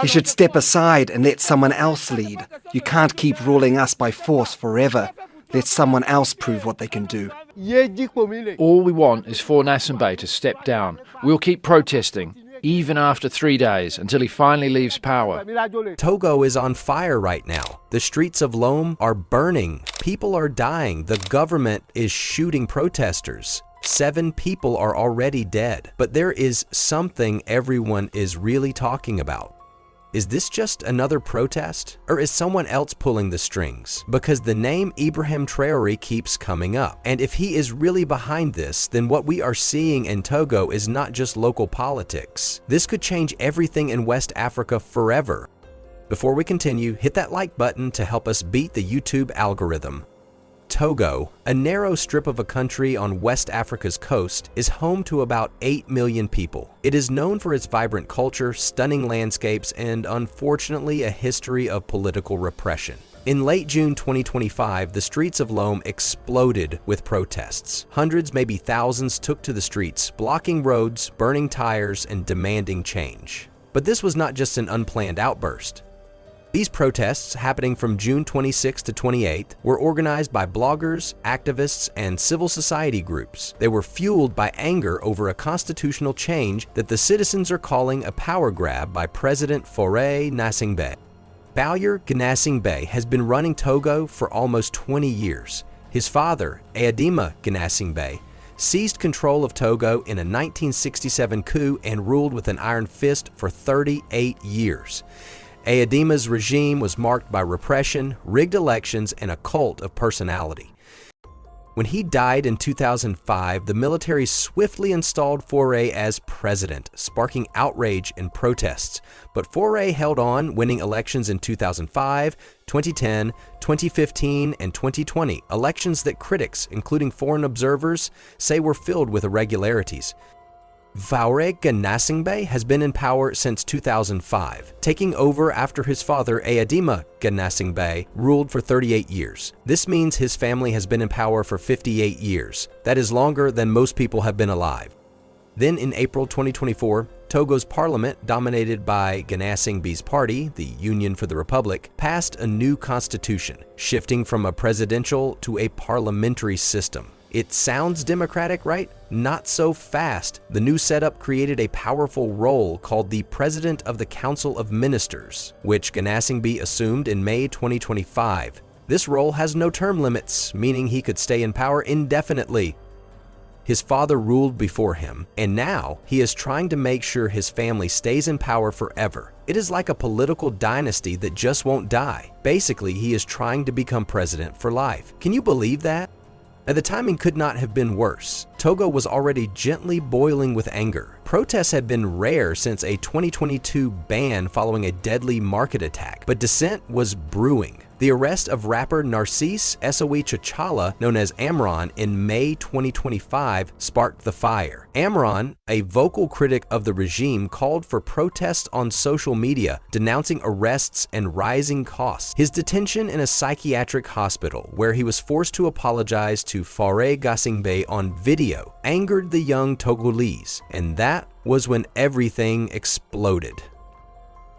He should step aside and let someone else lead. You can't keep ruling us by force forever. Let someone else prove what they can do. All we want is for Gnassingbé to step down. We'll keep protesting, even after 3 days, until he finally leaves power. Togo is on fire right now. The streets of Lomé are burning. People are dying. The government is shooting protesters. 7 people are already dead. But there is something everyone is really talking about. Is this just another protest? Or is someone else pulling the strings? Because the name Ibrahim Traoré keeps coming up. And if he is really behind this, then what we are seeing in Togo is not just local politics. This could change everything in West Africa forever. Before we continue, hit that like button to help us beat the YouTube algorithm. Togo, a narrow strip of a country on West Africa's coast, is home to about 8 million people. It is known for its vibrant culture, stunning landscapes, and unfortunately a history of political repression. In late June 2025, the streets of Lomé exploded with protests. Hundreds, maybe thousands, took to the streets, blocking roads, burning tires, and demanding change. But this was not just an unplanned outburst. These protests, happening from June 26 to 28, were organized by bloggers, activists, and civil society groups. They were fueled by anger over a constitutional change that the citizens are calling a power grab by President Faure Gnassingbé. Faure Gnassingbé has been running Togo for almost 20 years. His father, Ibrahim Gnassingbé, seized control of Togo in a 1967 coup and ruled with an iron fist for 38 years. Ibrahim's regime was marked by repression, rigged elections, and a cult of personality. When he died in 2005, the military swiftly installed Faure as president, sparking outrage and protests. But Faure held on, winning elections in 2005, 2010, 2015, and 2020, elections that critics, including foreign observers, say were filled with irregularities. Faure Gnassingbé has been in power since 2005, taking over after his father Ibrahim Gnassingbé ruled for 38 years. This means his family has been in power for 58 years. That is longer than most people have been alive. Then in April 2024, Togo's parliament, dominated by Gnassingbe's party, the Union for the Republic, passed a new constitution, shifting from a presidential to a parliamentary system. It sounds democratic, right? Not so fast. The new setup created a powerful role called the President of the Council of Ministers, which Gnassingbe assumed in May 2025. This role has no term limits, meaning he could stay in power indefinitely. His father ruled before him, and now he is trying to make sure his family stays in power forever. It is like a political dynasty that just won't die. Basically, he is trying to become president for life. Can you believe that? And the timing could not have been worse. Togo was already gently boiling with anger. Protests had been rare since a 2022 ban following a deadly market attack, but dissent was brewing. The arrest of rapper Narcisse Esoui Chachala, known as Amron, in May 2025 sparked the fire. Amron, a vocal critic of the regime, called for protests on social media, denouncing arrests and rising costs. His detention in a psychiatric hospital, where he was forced to apologize to Faure Gnassingbé on video, angered the young Togolese, and that was when everything exploded.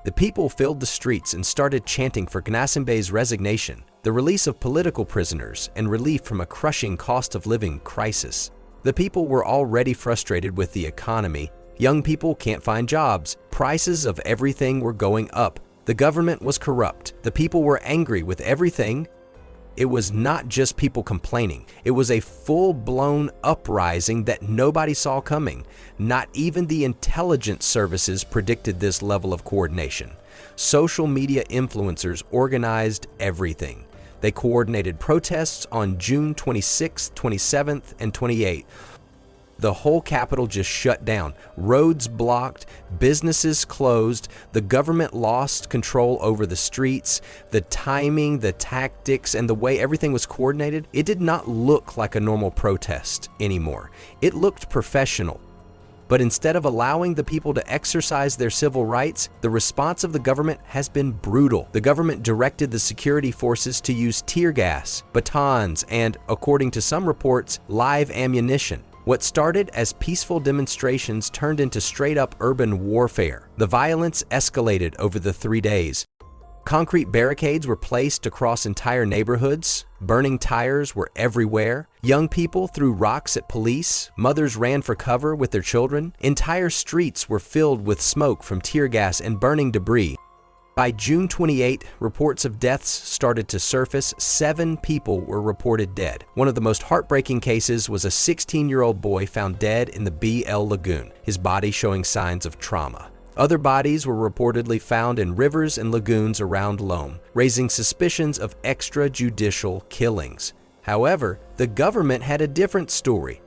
The people filled the streets and started chanting for Gnassingbe's resignation, the release of political prisoners, and relief from a crushing cost of living crisis. The people were already frustrated with the economy. Young people can't find jobs. Prices of everything were going up. The government was corrupt. The people were angry with everything. It was not just people complaining. It was a full-blown uprising that nobody saw coming. Not even the intelligence services predicted this level of coordination. Social media influencers organized everything. They coordinated protests on June 26th, 27th, and 28th. The whole capital just shut down. Roads blocked, businesses closed, the government lost control over the streets. The timing, the tactics, and the way everything was coordinated, it did not look like a normal protest anymore. It looked professional. But instead of allowing the people to exercise their civil rights, the response of the government has been brutal. The government directed the security forces to use tear gas, batons, and, according to some reports, live ammunition. What started as peaceful demonstrations turned into straight-up urban warfare. The violence escalated over the 3 days. Concrete barricades were placed across entire neighborhoods. Burning tires were everywhere. Young people threw rocks at police. Mothers ran for cover with their children. Entire streets were filled with smoke from tear gas and burning debris. By June 28, reports of deaths started to surface. 7 people were reported dead. One of the most heartbreaking cases was a 16-year-old boy found dead in the BL Lagoon, his body showing signs of trauma. Other bodies were reportedly found in rivers and lagoons around Lomé, raising suspicions of extrajudicial killings. However, the government had a different story.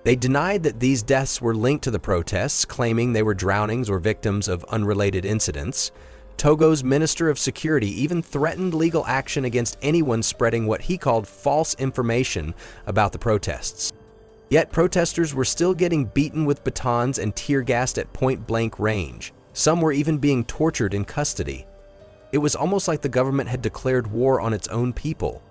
They denied that these deaths were linked to the protests, claiming they were drownings or victims of unrelated incidents. Togo's Minister of Security even threatened legal action against anyone spreading what he called false information about the protests. Yet protesters were still getting beaten with batons and tear-gassed at point-blank range. Some were even being tortured in custody. It was almost like the government had declared war on its own people.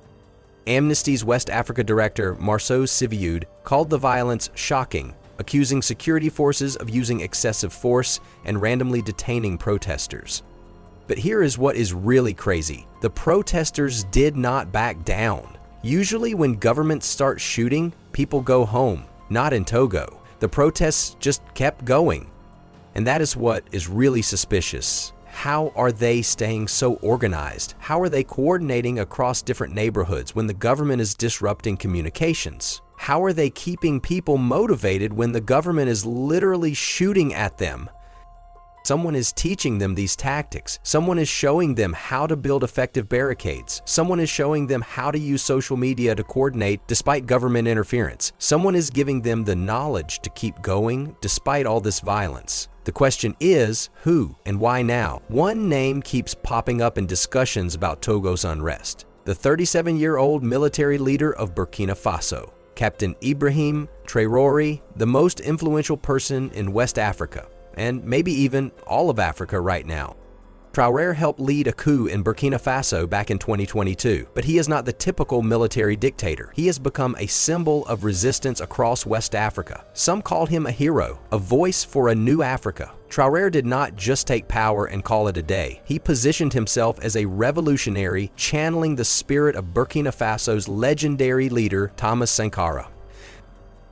Amnesty's West Africa director, Marceau Siviud, called the violence shocking, accusing security forces of using excessive force and randomly detaining protesters. But here is what is really crazy. The protesters did not back down. Usually when governments start shooting, people go home. Not in Togo. The protests just kept going. And that is what is really suspicious. How are they staying so organized? How are they coordinating across different neighborhoods when the government is disrupting communications? How are they keeping people motivated when the government is literally shooting at them? Someone is teaching them these tactics. Someone is showing them how to build effective barricades. Someone is showing them how to use social media to coordinate despite government interference. Someone is giving them the knowledge to keep going despite all this violence. The question is, who and why now? One name keeps popping up in discussions about Togo's unrest. The 37-year-old military leader of Burkina Faso, Captain Ibrahim Traoré, the most influential person in West Africa, and maybe even all of Africa right now. Traoré helped lead a coup in Burkina Faso back in 2022, but he is not the typical military dictator. He has become a symbol of resistance across West Africa. Some call him a hero, a voice for a new Africa. Traoré did not just take power and call it a day. He positioned himself as a revolutionary, channeling the spirit of Burkina Faso's legendary leader, Thomas Sankara.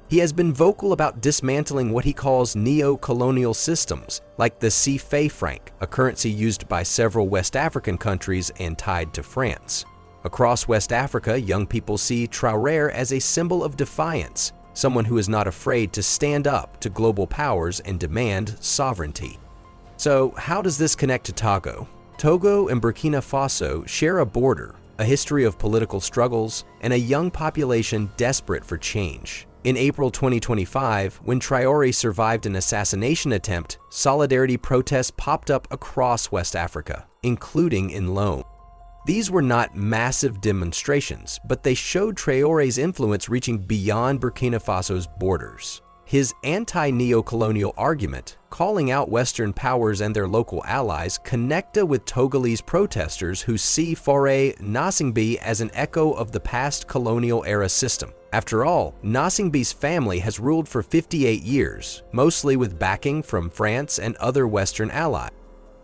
He has been vocal about dismantling what he calls neo-colonial systems, like the CFA franc, a currency used by several West African countries and tied to France. Across West Africa, young people see Traoré as a symbol of defiance, someone who is not afraid to stand up to global powers and demand sovereignty. So, how does this connect to Togo? Togo and Burkina Faso share a border, a history of political struggles, and a young population desperate for change. In April 2025, when Traoré survived an assassination attempt, solidarity protests popped up across West Africa, including in Lomé. These were not massive demonstrations, but they showed Traoré's influence reaching beyond Burkina Faso's borders. His anti-neo-colonial argument, calling out Western powers and their local allies, connected with Togolese protesters who see Faure Gnassingbé as an echo of the past colonial-era system. After all, Gnassingbé's family has ruled for 58 years, mostly with backing from France and other Western allies.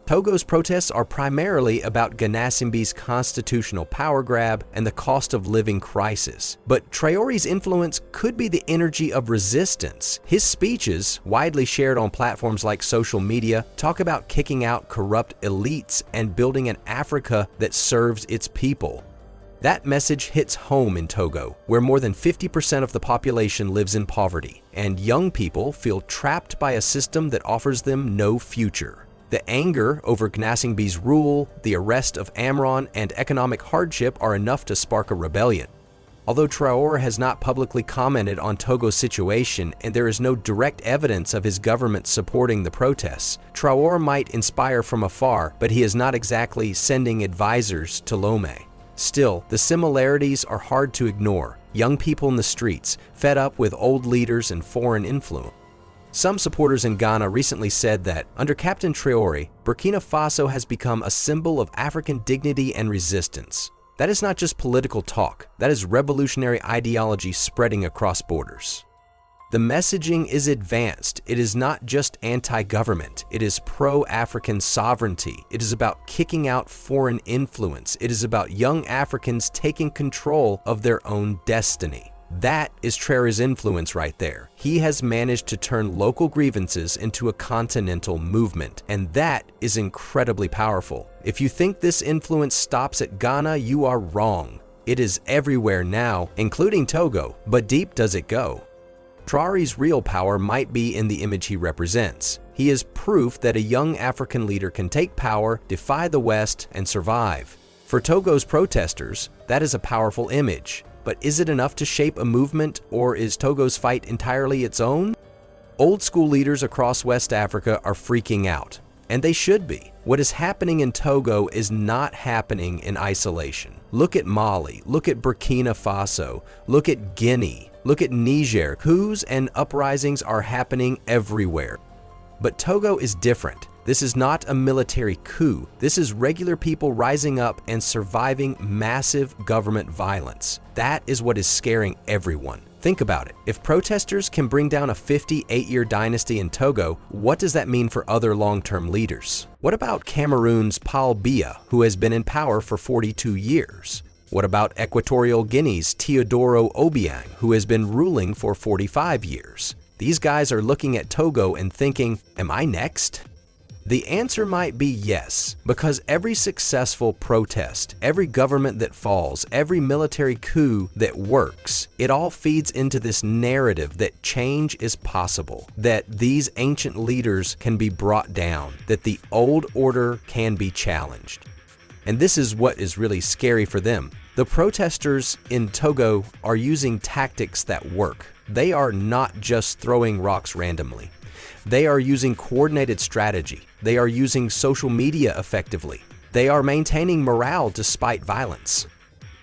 Togo's protests are primarily about Gnassingbé's constitutional power grab and the cost of living crisis. But Traoré's influence could be the energy of resistance. His speeches, widely shared on platforms like social media, talk about kicking out corrupt elites and building an Africa that serves its people. That message hits home in Togo, where more than 50% of the population lives in poverty, and young people feel trapped by a system that offers them no future. The anger over Gnassingbé's rule, the arrest of Amron, and economic hardship are enough to spark a rebellion. Although Traoré has not publicly commented on Togo's situation and there is no direct evidence of his government supporting the protests, Traoré might inspire from afar, but he is not exactly sending advisors to Lomé. Still, the similarities are hard to ignore. Young people in the streets, fed up with old leaders and foreign influence. Some supporters in Ghana recently said that, under Captain Traoré, Burkina Faso has become a symbol of African dignity and resistance. That is not just political talk, that is revolutionary ideology spreading across borders. The messaging is advanced. It is not just anti-government. It is pro-African sovereignty. It is about kicking out foreign influence. It is about young Africans taking control of their own destiny. That is Traor's influence right there. He has managed to turn local grievances into a continental movement, and that is incredibly powerful. If you think this influence stops at Ghana, you are wrong. It is everywhere now, including Togo, but deep does it go? Traoré's real power might be in the image he represents. He is proof that a young African leader can take power, defy the West, and survive. For Togo's protesters, that is a powerful image. But is it enough to shape a movement, or is Togo's fight entirely its own? Old school leaders across West Africa are freaking out, and they should be. What is happening in Togo is not happening in isolation. Look at Mali, look at Burkina Faso, look at Guinea, look at Niger. Coups and uprisings are happening everywhere. But Togo is different. This is not a military coup. This is regular people rising up and surviving massive government violence. That is what is scaring everyone. Think about it. If protesters can bring down a 58-year dynasty in Togo, what does that mean for other long-term leaders? What about Cameroon's Paul Biya, who has been in power for 42 years? What about Equatorial Guinea's Teodoro Obiang, who has been ruling for 45 years? These guys are looking at Togo and thinking, am I next? The answer might be yes, because every successful protest, every government that falls, every military coup that works, it all feeds into this narrative that change is possible, that these ancient leaders can be brought down, that the old order can be challenged. And this is what is really scary for them. The protesters in Togo are using tactics that work. They are not just throwing rocks randomly. They are using coordinated strategy. They are using social media effectively. They are maintaining morale despite violence.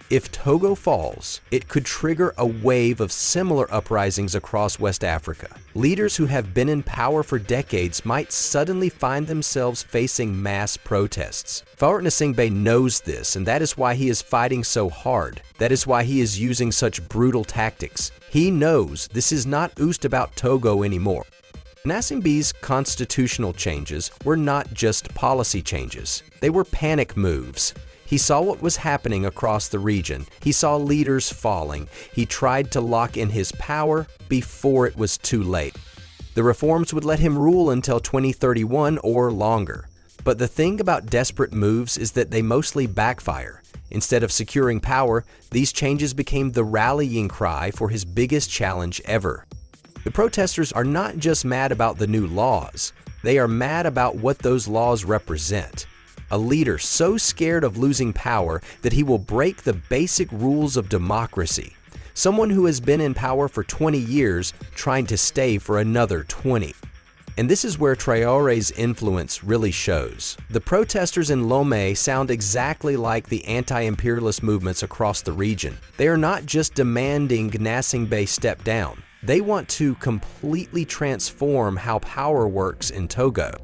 If Togo falls, it could trigger a wave of similar uprisings across West Africa. Leaders who have been in power for decades might suddenly find themselves facing mass protests. Faure Gnassingbé knows this, and that is why he is fighting so hard. That is why he is using such brutal tactics. He knows this is not Oust about Togo anymore. Gnassingbé's constitutional changes were not just policy changes. They were panic moves. He saw what was happening across the region. He saw leaders falling. He tried to lock in his power before it was too late. The reforms would let him rule until 2031 or longer. But the thing about desperate moves is that they mostly backfire. Instead of securing power, these changes became the rallying cry for his biggest challenge ever. The protesters are not just mad about the new laws. They are mad about what those laws represent. A leader so scared of losing power that he will break the basic rules of democracy. Someone who has been in power for 20 years trying to stay for another 20. And this is where Traoré's influence really shows. The protesters in Lomé sound exactly like the anti-imperialist movements across the region. They are not just demanding Gnassingbé step down. They want to completely transform how power works in Togo.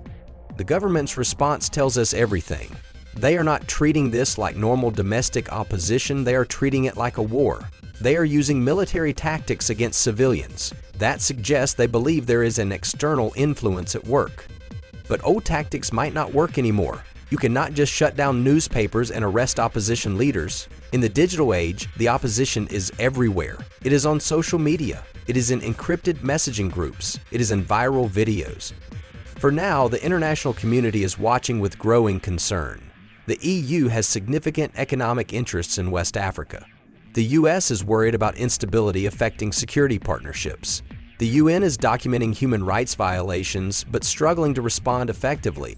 The government's response tells us everything. They are not treating this like normal domestic opposition, they are treating it like a war. They are using military tactics against civilians. That suggests they believe there is an external influence at work. But old tactics might not work anymore. You cannot just shut down newspapers and arrest opposition leaders. In the digital age, the opposition is everywhere. It is on social media. It is in encrypted messaging groups. It is in viral videos. For now, the international community is watching with growing concern. The EU has significant economic interests in West Africa. The US is worried about instability affecting security partnerships. The UN is documenting human rights violations but struggling to respond effectively.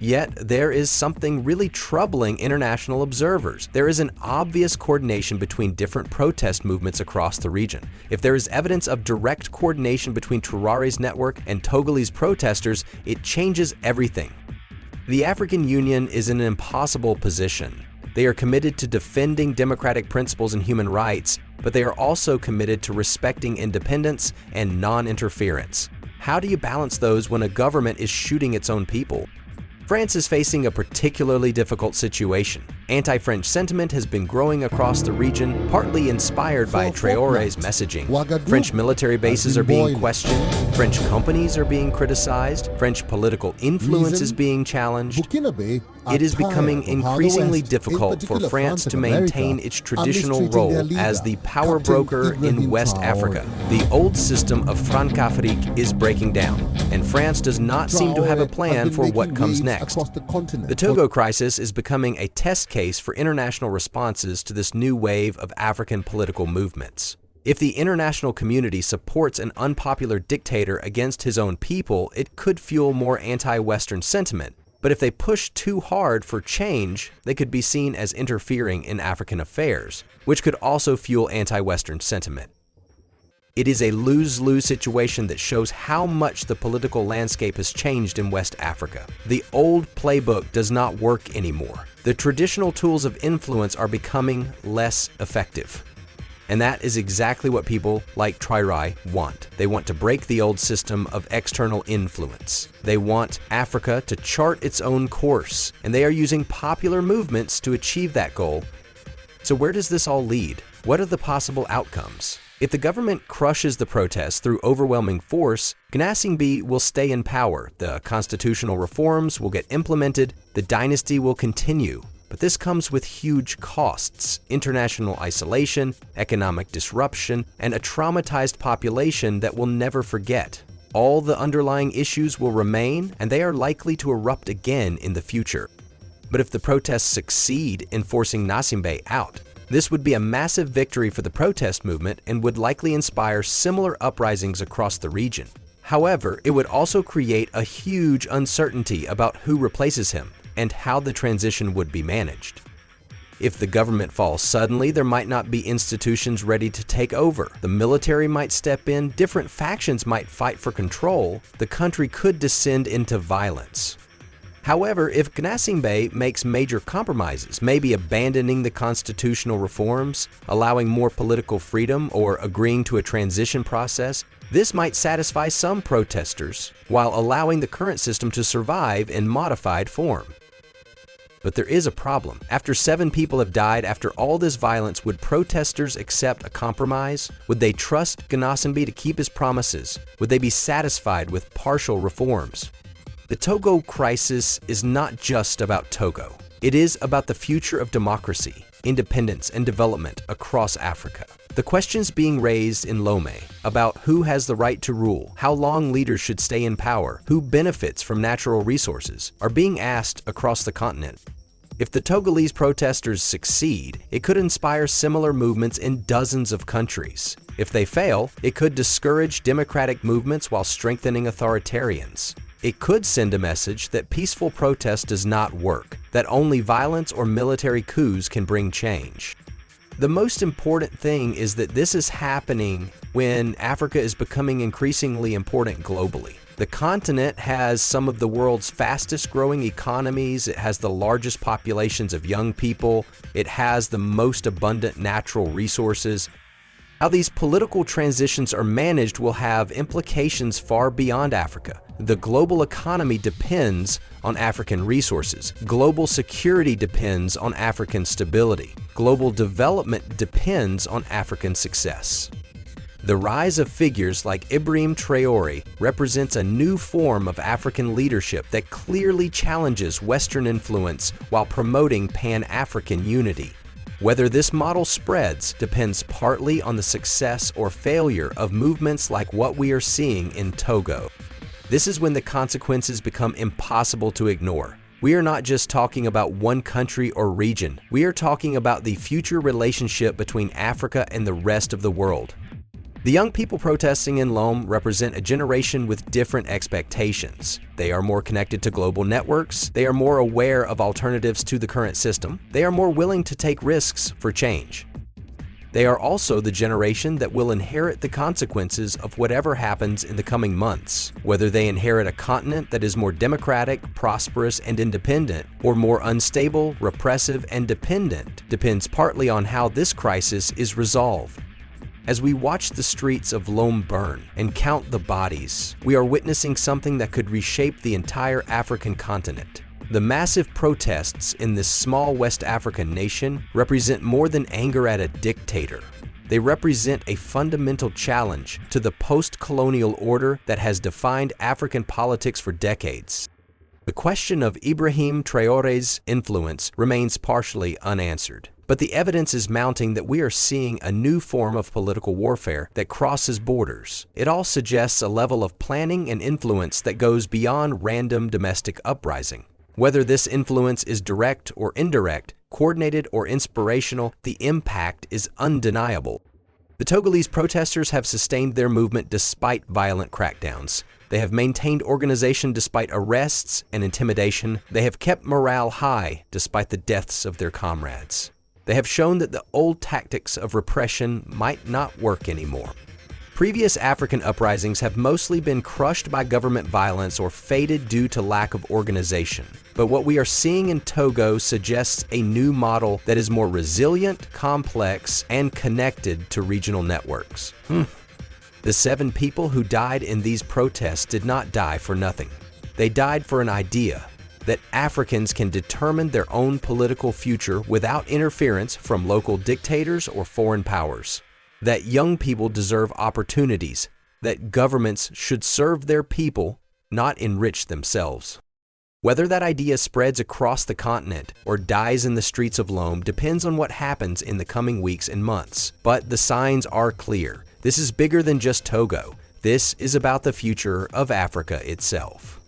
Yet, there is something really troubling international observers. There is an obvious coordination between different protest movements across the region. If there is evidence of direct coordination between Traoré's network and Togolese protesters, it changes everything. The African Union is in an impossible position. They are committed to defending democratic principles and human rights, but they are also committed to respecting independence and non-interference. How do you balance those when a government is shooting its own people? France is facing a particularly difficult situation. Anti-French sentiment has been growing across the region, partly inspired by Traoré's messaging. French military bases are being questioned, French companies are being criticized, French political influence is being challenged. It is becoming increasingly difficult for France to maintain its traditional role as the power broker in West Africa. The old system of Francafrique is breaking down, and France does not seem to have a plan for what comes next. The Togo crisis is becoming a test case for international responses to this new wave of African political movements. If the international community supports an unpopular dictator against his own people, it could fuel more anti-Western sentiment. But if they push too hard for change, they could be seen as interfering in African affairs, which could also fuel anti-Western sentiment. It is a lose-lose situation that shows how much the political landscape has changed in West Africa. The old playbook does not work anymore. The traditional tools of influence are becoming less effective. And that is exactly what people like Traoré want. They want to break the old system of external influence. They want Africa to chart its own course, and they are using popular movements to achieve that goal. So where does this all lead? What are the possible outcomes? If the government crushes the protests through overwhelming force, Gnassingbé will stay in power, the constitutional reforms will get implemented, the dynasty will continue. But this comes with huge costs: international isolation, economic disruption, and a traumatized population that will never forget. All the underlying issues will remain, and they are likely to erupt again in the future. But if the protests succeed in forcing Gnassingbé out, this would be a massive victory for the protest movement and would likely inspire similar uprisings across the region. However, it would also create a huge uncertainty about who replaces him and how the transition would be managed. If the government falls suddenly, there might not be institutions ready to take over. The military might step in, different factions might fight for control, the country could descend into violence. However, if Gnassingbé makes major compromises, maybe abandoning the constitutional reforms, allowing more political freedom, or agreeing to a transition process, this might satisfy some protesters, while allowing the current system to survive in modified form. But there is a problem. After 7 people have died after all this violence, would protesters accept a compromise? Would they trust Gnassingbé to keep his promises? Would they be satisfied with partial reforms? The Togo crisis is not just about Togo. It is about the future of democracy, independence, and development across Africa. The questions being raised in Lomé about who has the right to rule, how long leaders should stay in power, who benefits from natural resources, are being asked across the continent. If the Togolese protesters succeed, it could inspire similar movements in dozens of countries. If they fail, it could discourage democratic movements while strengthening authoritarians. It could send a message that peaceful protest does not work, that only violence or military coups can bring change. The most important thing is that this is happening when Africa is becoming increasingly important globally. The continent has some of the world's fastest growing economies, it has the largest populations of young people, it has the most abundant natural resources. How these political transitions are managed will have implications far beyond Africa. The global economy depends on African resources. Global security depends on African stability. Global development depends on African success. The rise of figures like Ibrahim Traoré represents a new form of African leadership that clearly challenges Western influence while promoting Pan-African unity. Whether this model spreads depends partly on the success or failure of movements like what we are seeing in Togo. This is when the consequences become impossible to ignore. We are not just talking about one country or region. We are talking about the future relationship between Africa and the rest of the world. The young people protesting in Lomé represent a generation with different expectations. They are more connected to global networks, they are more aware of alternatives to the current system, they are more willing to take risks for change. They are also the generation that will inherit the consequences of whatever happens in the coming months. Whether they inherit a continent that is more democratic, prosperous, and independent, or more unstable, repressive, and dependent, depends partly on how this crisis is resolved. As we watch the streets of Lomé burn and count the bodies, we are witnessing something that could reshape the entire African continent. The massive protests in this small West African nation represent more than anger at a dictator. They represent a fundamental challenge to the post-colonial order that has defined African politics for decades. The question of Ibrahim Traoré's influence remains partially unanswered, but the evidence is mounting that we are seeing a new form of political warfare that crosses borders. It all suggests a level of planning and influence that goes beyond random domestic uprising. Whether this influence is direct or indirect, coordinated or inspirational, the impact is undeniable. The Togolese protesters have sustained their movement despite violent crackdowns. They have maintained organization despite arrests and intimidation. They have kept morale high despite the deaths of their comrades. They have shown that the old tactics of repression might not work anymore. Previous African uprisings have mostly been crushed by government violence or faded due to lack of organization. But what we are seeing in Togo suggests a new model that is more resilient, complex, and connected to regional networks. The 7 people who died in these protests did not die for nothing. They died for an idea that Africans can determine their own political future without interference from local dictators or foreign powers. That young people deserve opportunities, that governments should serve their people, not enrich themselves. Whether that idea spreads across the continent or dies in the streets of Lomé depends on what happens in the coming weeks and months. But the signs are clear. This is bigger than just Togo. This is about the future of Africa itself.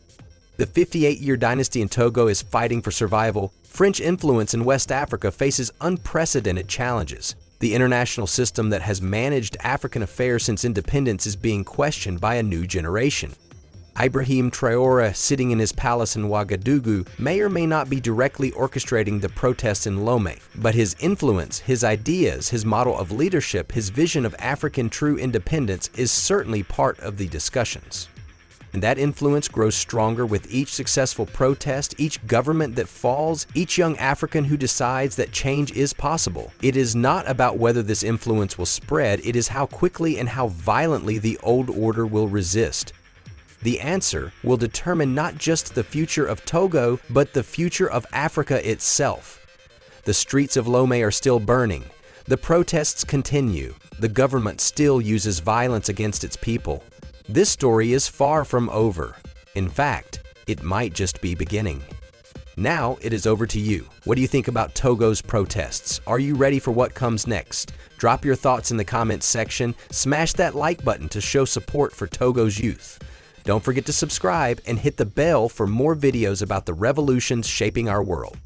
The 58-year dynasty in Togo is fighting for survival. French influence in West Africa faces unprecedented challenges. The international system that has managed African affairs since independence is being questioned by a new generation. Ibrahim Traoré, sitting in his palace in Ouagadougou, may or may not be directly orchestrating the protests in Lomé, but his influence, his ideas, his model of leadership, his vision of African true independence is certainly part of the discussions. And that influence grows stronger with each successful protest, each government that falls, each young African who decides that change is possible. It is not about whether this influence will spread, it is how quickly and how violently the old order will resist. The answer will determine not just the future of Togo, but the future of Africa itself. The streets of Lomé are still burning. The protests continue. The government still uses violence against its people. This story is far from over. In fact, it might just be beginning. Now it is over to you. What do you think about Togo's protests? Are you ready for what comes next? Drop your thoughts in the comments section. Smash that like button to show support for Togo's youth. Don't forget to subscribe and hit the bell for more videos about the revolutions shaping our world.